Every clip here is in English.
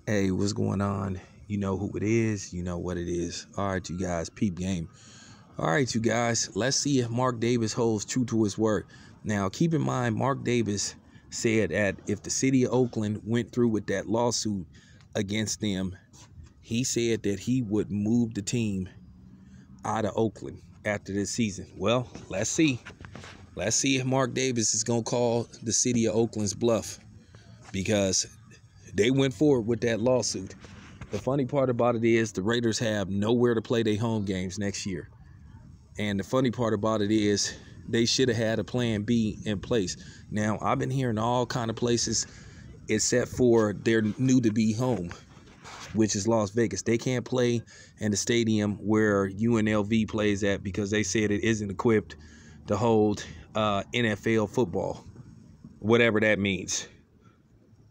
Hey, what's going on? You know who it is. You know what it is. All right, you guys, peep game. All right, you guys, let's see if Mark Davis holds true to his word. Now, keep in mind, Mark Davis said that if the city of Oakland went through with that lawsuit against them, he said that he would move the team out of Oakland after this season. Well, let's see. Let's see if Mark Davis is going to call the city of Oakland's bluff, because they went forward with that lawsuit. The funny part about it is the Raiders have nowhere to play their home games next year. And the funny part about it is they should have had a plan B in place. Now, I've been hearing all kind of places except for their new-to-be home, which is Las Vegas. They can't play in the stadium where UNLV plays at because they said it isn't equipped to hold NFL football, whatever that means.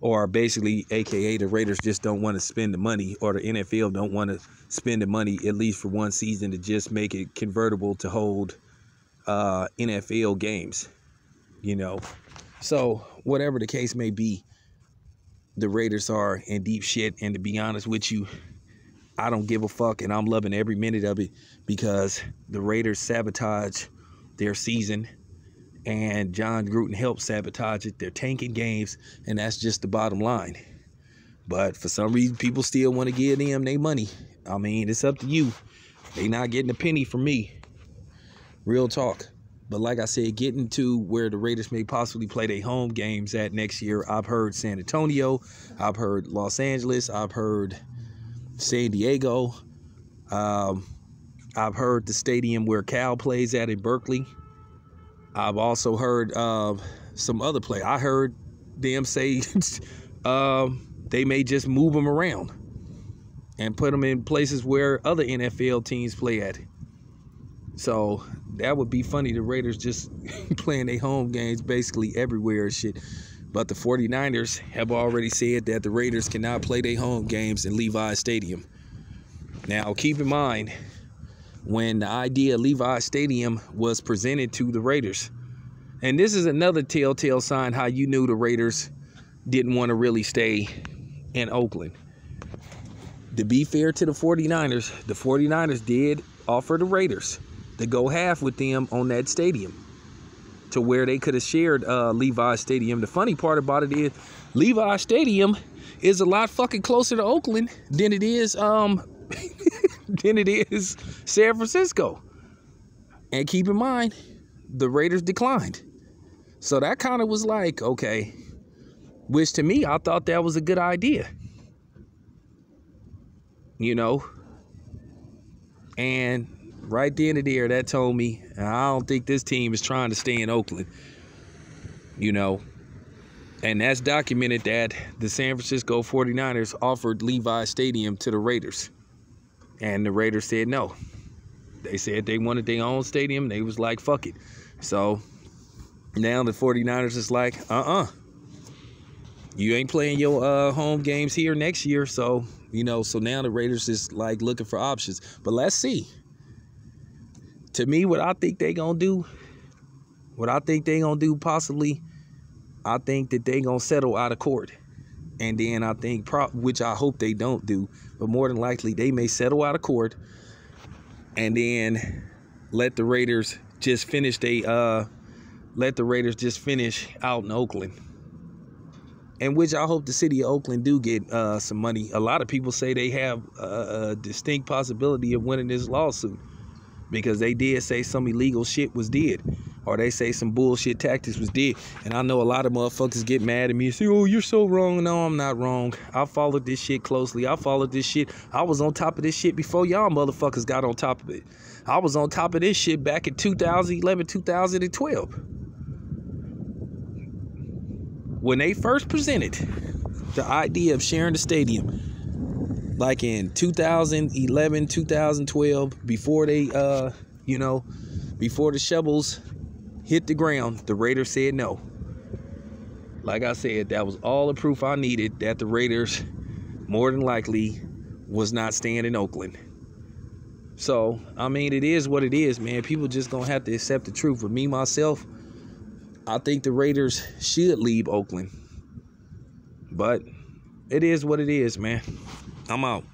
Or basically, AKA, the Raiders just don't want to spend the money, or the NFL don't want to spend the money, at least for one season, to just make it convertible to hold NFL games, you know. So whatever the case may be, the Raiders are in deep shit. And to be honest with you, I don't give a fuck, and I'm loving every minute of it, because the Raiders sabotage their season. And John Gruden helped sabotage it. They're tanking games, and that's just the bottom line. But for some reason, people still want to give them their money. I mean, it's up to you. They not getting a penny from me. Real talk. But like I said, getting to where the Raiders may possibly play their home games at next year, I've heard San Antonio, I've heard Los Angeles, I've heard San Diego. I've heard the stadium where Cal plays at in Berkeley. I've also heard some other play. I heard them say they may just move them around and put them in places where other NFL teams play at. So that would be funny. The Raiders just playing their home games basically everywhere and shit. But the 49ers have already said that the Raiders cannot play their home games in Levi's Stadium. Now, keep in mind, when the idea of Levi's Stadium was presented to the Raiders. And this is another telltale sign how you knew the Raiders didn't want to really stay in Oakland. To be fair to the 49ers did offer the Raiders to go half with them on that stadium, to where they could have shared Levi's Stadium. The funny part about it is Levi's Stadium is a lot fucking closer to Oakland than it is San Francisco. And keep in mind, the Raiders declined. So that kind of was like, okay, which to me, I thought that was a good idea. You know? And right then and there, that told me, I don't think this team is trying to stay in Oakland. You know? And that's documented that the San Francisco 49ers offered Levi's Stadium to the Raiders. And the Raiders said no. They said they wanted their own stadium. They was like, fuck it. So now the 49ers is like, you ain't playing your home games here next year. So, you know, so now the Raiders is like looking for options. But let's see. To me, what I think they gonna do, possibly, I think that they gonna settle out of court. And then I think, which I hope they don't do, but more than likely they may settle out of court and then let the Raiders just finish out in Oakland. And which I hope the city of Oakland do get some money. A lot of people say they have a distinct possibility of winning this lawsuit, because they did say some illegal shit was did, or they say some bullshit tactics was did. And I know a lot of motherfuckers get mad at me and say, oh, you're so wrong. No, I'm not wrong. I followed this shit closely. I followed this shit. I was on top of this shit before y'all motherfuckers got on top of it. I was on top of this shit back in 2011, 2012. When they first presented the idea of sharing the stadium, like in 2011, 2012, before they, before the shovels hit the ground, the Raiders said no. Like I said, that was all the proof I needed that the Raiders, more than likely, was not staying in Oakland. So, I mean, it is what it is, man. People just gonna have to accept the truth. For me, myself, I think the Raiders should leave Oakland. But it is what it is, man. I'm out.